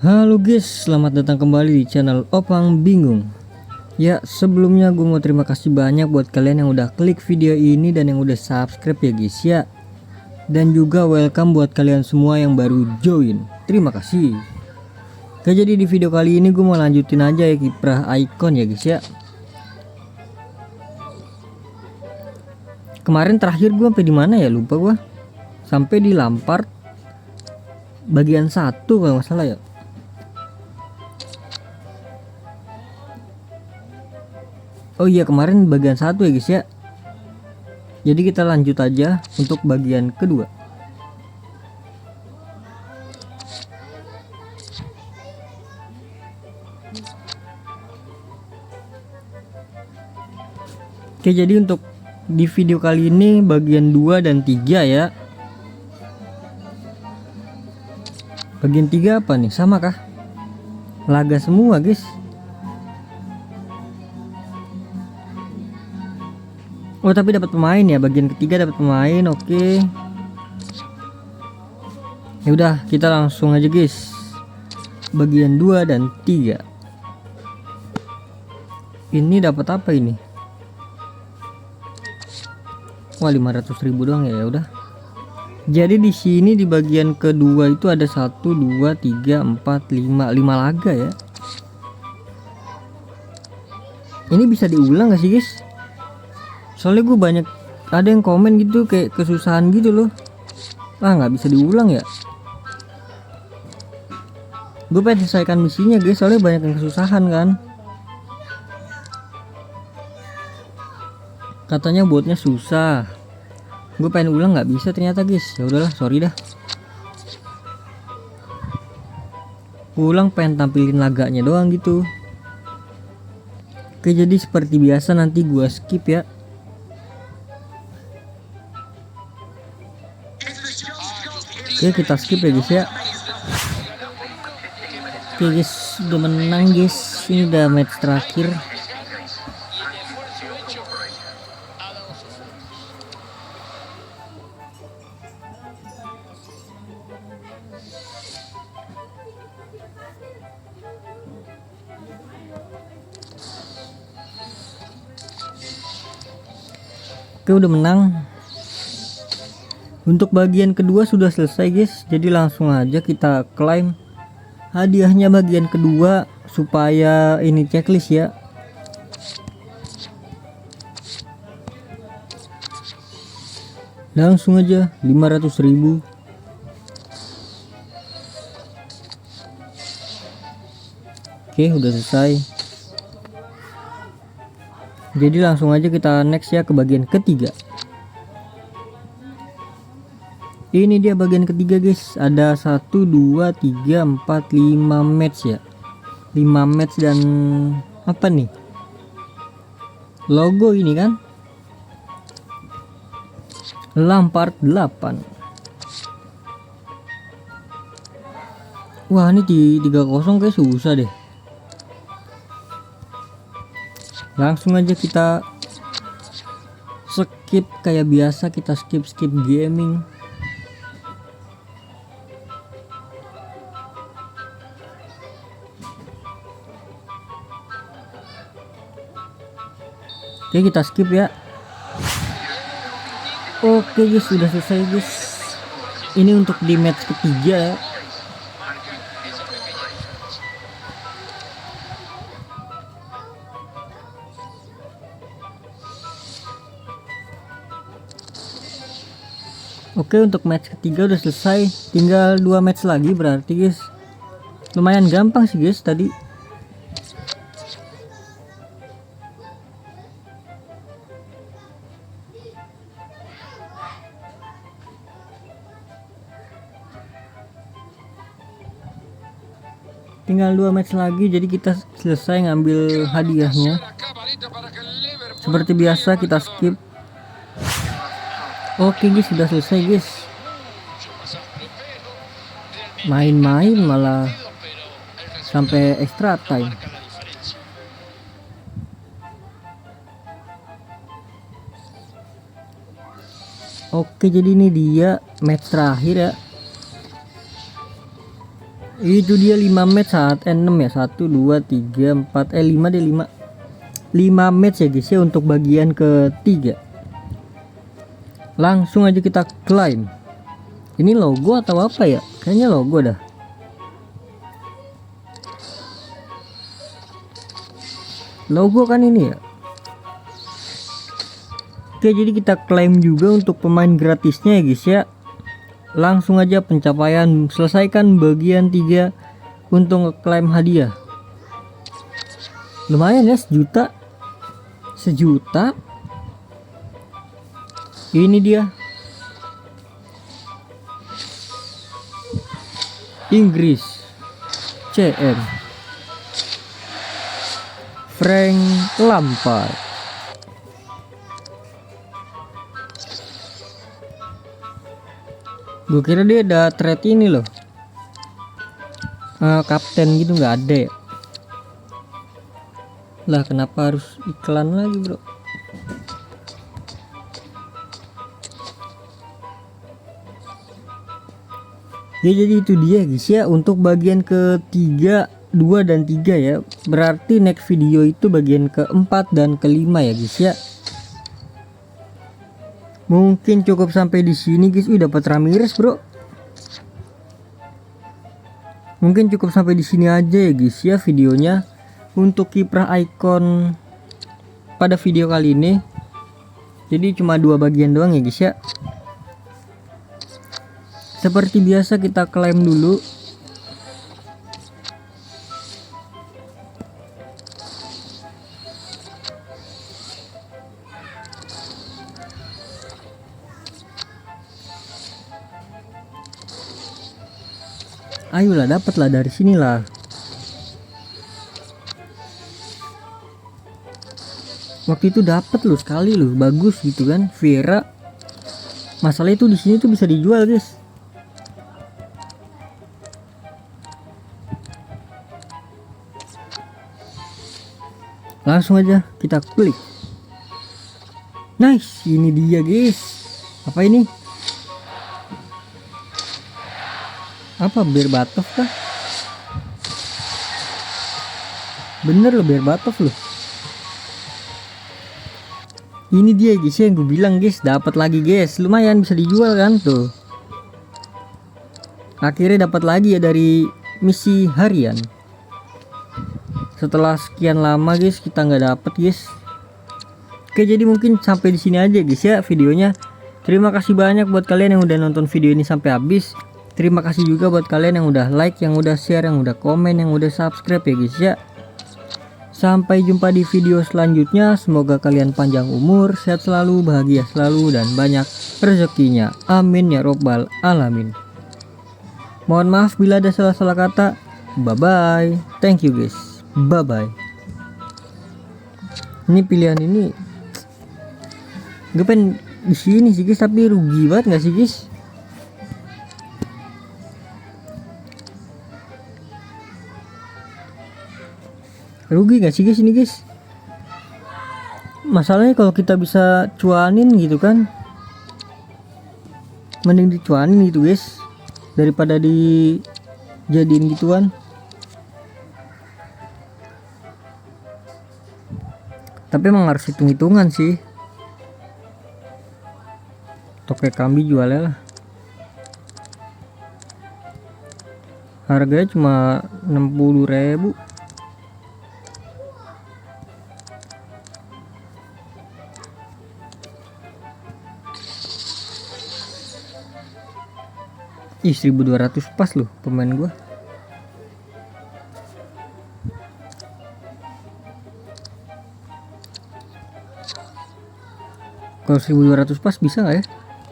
Halo guys, selamat datang kembali di channel Opang Bingung. Ya, sebelumnya gue mau terima kasih banyak buat kalian yang udah klik video ini dan yang udah subscribe ya guys ya. Dan juga welcome buat kalian semua yang baru join. Terima kasih. Oke, jadi di video kali ini gue mau lanjutin aja ya kiprah icon ya guys ya. Kemarin terakhir gue sampai di mana ya, lupa gue. Sampai di Lampard bagian 1 kalau nggak salah ya. Oh iya, kemarin bagian 1 ya guys ya. Jadi kita lanjut aja untuk bagian kedua. Oke, jadi untuk di video kali ini bagian 2 dan 3 ya. Bagian 3 apa nih? Sama kah? Laga semua guys. Oh, tapi dapat pemain ya, bagian ketiga dapat pemain. Oke. Ya udah, kita langsung aja guys. Bagian 2 dan 3. Ini dapat apa ini? Wah, 500.000 doang ya, udah. Jadi di sini di bagian kedua itu ada 1 2 3 4 5 laga ya. Ini bisa diulang gak sih guys? Soalnya gue banyak ada yang komen gitu kayak kesusahan gitu loh. Nggak bisa diulang ya. Gue pengen selesaikan misinya guys, soalnya banyak yang kesusahan kan. Katanya buatnya susah. Gue pengen ulang nggak bisa ternyata guys. Ya udahlah, sorry dah. Ulang pengen tampilin laganya doang gitu. Oke, jadi seperti biasa nanti gue skip ya. Oke, kita skip ya guys ya. Oke guys, udah menang guys. Ini udah match terakhir. Oke, udah menang. Untuk bagian kedua sudah selesai guys. Jadi langsung aja kita klaim hadiahnya bagian kedua supaya ini checklist ya. Langsung aja 500.000. Oke, udah selesai. Jadi langsung aja kita next ya ke bagian ketiga. Ini dia bagian ketiga guys. Ada 1 2 3 4 5 match ya. 5 match dan apa nih? Logo ini kan. Lampard 8. Wah, ini di 3-0 kayak susah deh. Langsung aja kita skip kayak biasa, kita skip gaming. Oke, kita skip ya. Oke guys, sudah selesai guys. Ini untuk di match ketiga ya. Oke, untuk match ketiga udah selesai. Tinggal 2 match lagi berarti guys. Lumayan gampang sih guys tadi. Tinggal 2 match lagi, jadi kita selesai ngambil hadiahnya. Seperti biasa kita skip. Oke guys, sudah selesai guys. Main-main malah sampai extra time. Oke, jadi ini dia match terakhir ya. Itu dia 5 match saat N6 ya. 1 2 3 4 5 deh 5 match ya guys ya untuk bagian ketiga. Langsung aja kita klaim. Ini logo atau apa ya? Kayaknya logo dah. Logo kan ini ya. Oke, jadi kita klaim juga untuk pemain gratisnya ya guys ya. Langsung aja pencapaian, selesaikan bagian 3 untuk ngeklaim hadiah. Lumayan ya, sejuta. Ini dia Inggris CM Frank Lampard. Gue kira dia ada trade ini loh, kapten gitu, nggak ada ya. Lah kenapa harus iklan lagi bro? Ya jadi itu dia guys ya untuk bagian ketiga, 2 dan 3 ya. Berarti next video itu bagian keempat dan kelima ya guys ya. Mungkin cukup sampai di sini guys. Dapat Ramirez bro. Mungkin cukup sampai di sini aja ya guys ya videonya untuk kiprah icon pada video kali ini. Jadi cuma 2 bagian doang ya guys ya. Seperti biasa kita klaim dulu. Ayolah, dapatlah dari sinilah. Waktu itu dapat loh sekali loh, bagus gitu kan, Vera. Masalah itu di sini tuh bisa dijual guys. Langsung aja kita klik. Nice, ini dia guys. Apa ini? Apa Berbatov kah? Bener loh, Berbatov loh. Ini dia guys yang gue bilang guys, dapat lagi guys. Lumayan bisa dijual kan tuh. Akhirnya dapat lagi ya dari misi harian. Setelah sekian lama guys kita nggak dapet guys. Oke, jadi mungkin sampai di sini aja guys ya videonya. Terima kasih banyak buat kalian yang udah nonton video ini sampai habis. Terima kasih juga buat kalian yang udah like, yang udah share, yang udah komen, yang udah subscribe ya guys ya. Sampai jumpa di video selanjutnya. Semoga kalian panjang umur, sehat selalu, bahagia selalu, dan banyak rezekinya. Amin ya robbal alamin. Mohon maaf bila ada salah-salah kata. Bye bye. Thank you guys. Bye bye. Ini pilihan ini gue pengen di sini sih guys, tapi rugi banget nggak sih guys? Rugi nggak sih guys ini guys? Masalahnya kalau kita bisa cuanin gitu kan, mending dicuanin gitu guys daripada dijadiin gituan. Tapi emang harus hitung-hitungan sih. Toke Kambi jualnya lah. Harganya cuma 60.000. Ih, 1200 pas loh pemain gua. Kalau 1200 pas bisa nggak ya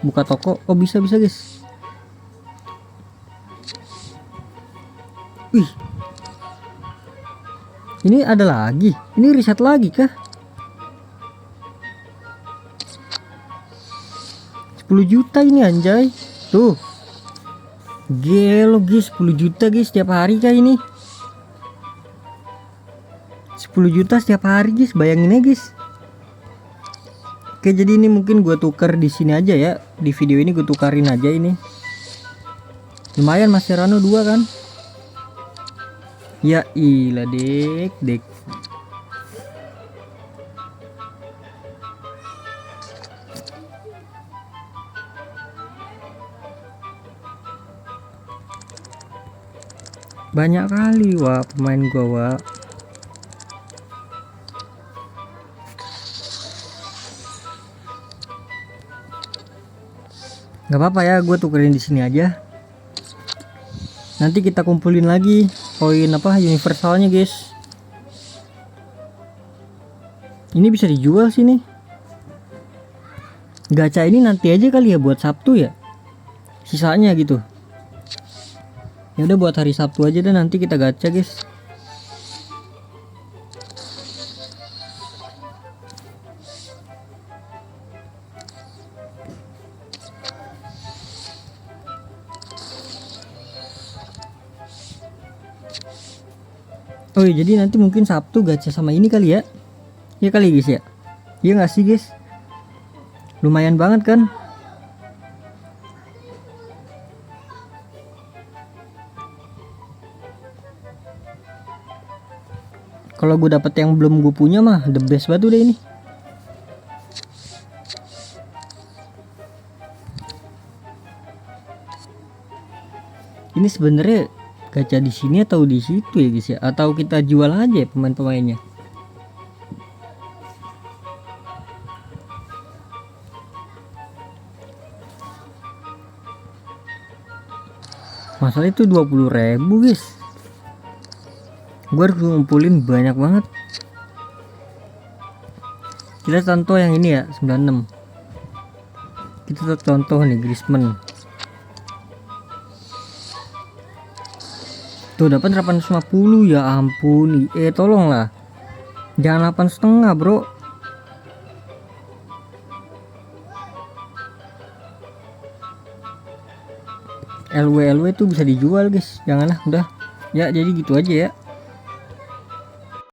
buka toko? Oh bisa guys. Wih, ini ada lagi. Ini riset lagi kah? 10 juta ini anjay. Tuh gelo guys, 10 juta guys setiap hari kah ini? 10 juta setiap hari guys, bayangin aja guys. Oke, jadi ini mungkin gue tukar di sini aja ya. Di video ini gue tukarin aja ini. Lumayan Mascherano 2 kan. Ya ilah dek. Banyak kali wah pemain gua wah. Gak apa-apa ya, gue tukerin di sini aja. Nanti kita kumpulin lagi koin apa universalnya guys. Ini bisa dijual sini. Gacha ini nanti aja kali ya buat Sabtu ya. Sisanya gitu. Ya udah buat hari Sabtu aja dan nanti kita gacha guys. Oh iya, jadi nanti mungkin Sabtu gacha sama ini kali ya. Ya kali guys ya. Iya nggak sih guys? Lumayan banget kan? Kalau gue dapet yang belum gue punya mah the best banget udah ini. Ini sebenarnya gacha di sini atau di situ ya guys ya? Atau kita jual aja ya pemain-pemainnya? Masalah itu 20.000 guys. Gue harus ngumpulin banyak banget. Kita contoh yang ini ya 96. Kita contoh nih Griezmann. Tuh dapat 850 ya ampun. Tolonglah. Jangan 8,5 bro. LW itu bisa dijual guys. Janganlah udah. Ya jadi gitu aja ya.